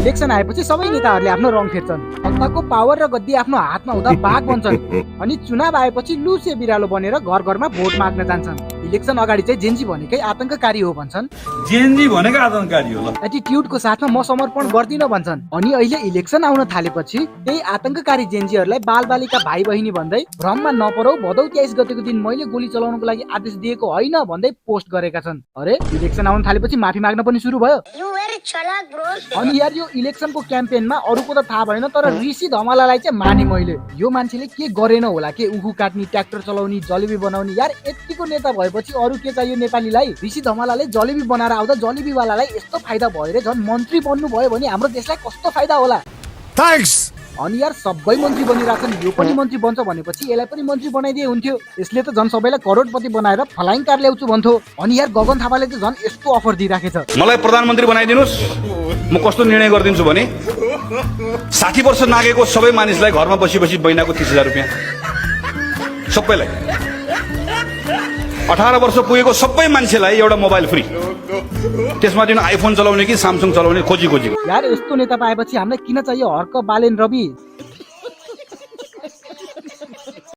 Election आएपछि सबै नेताहरूले आफ्नो रङ फेर्छन्। सत्ताको पावर र गद्दी आफ्नो हातमा हुँदा बाघ बन्छन् अनि चुनाव आएपछि लुसे बिरालो बनेर घर घरमा भोट माग्न जान्छन्। इलेक्सन अगाडि चाहिँ जेन्जी भनेकै आतंककारी हो भन्छन्। जेन्जी भनेको आतंककारी हो ल। एटिट्युडको साथमा म समर्पण गर्दिन भन्छन्। अनि अहिले इलेक्सन आउन थालेपछि त्यही आतंककारी जेन्जीहरूलाई बालबालिका भाइ बहिनी भन्दै भ्रममा नपरौ भदौ 23 गतेको दिन मैले गोली चलाउनको लागि आदेश दिएको होइन भन्दै पोस्ट गरेका छन्। अरे इलेक्सन आउन थालेपछि माफी माग्न पनि सुरु भयो। अनि यार यो इलेक्सनको क्याम्पेनमा अरूको त थाहा भएन तर ऋषि धमालालाई चाहिँ माने मैले। यो मान्छेले के गरेन होला के उखु काट्ने ट्र्याक्टर चलाउने जलेबी बनाउने यार यतिको नेता भएपछि अरू के चाहियो नेपालीलाई। ऋषि धमालाले जलेबी बनाएर आउँदा जलेबीवालालाई यस्तो फाइदा भयो रे झन् मन्त्री बन्नु भयो भने हाम्रो देशलाई कस्तो फाइदा होला। थ्याङ्क्स। अनि यार सबै मन्त्री बनिरहेछन् यो पनि मन्त्री बन्छ भनेपछि यसलाई पनि मन्त्री बनाइदिए हुन्थ्यो। यसले त झन् सबैलाई करोडपति बनाएर फ्लाइङ कार ल्याउँछु भन्थ्यो। अनि यार गगन थापाले त झन् यस्तो अफर दिइराखेछ मलाई प्रधानमन्त्री बनाइदिनुस् म कस्तो निर्णय गरिदिन्छु भने 60 वर्ष नागेको सबै मानिसलाई घरमा बसी बसी महिनाको 30,000 रुपियाँ सबैलाई 18 वर्ष पुगेको सबै मान्छेलाई एउटा मोबाइल फ्री त्यसमा दिन आइफोन चलाउने कि स्यामसङ चलाउने खोजी यार यस्तो नेता पाएपछि हामीलाई किन चाहियो हर्क बालेन रवि।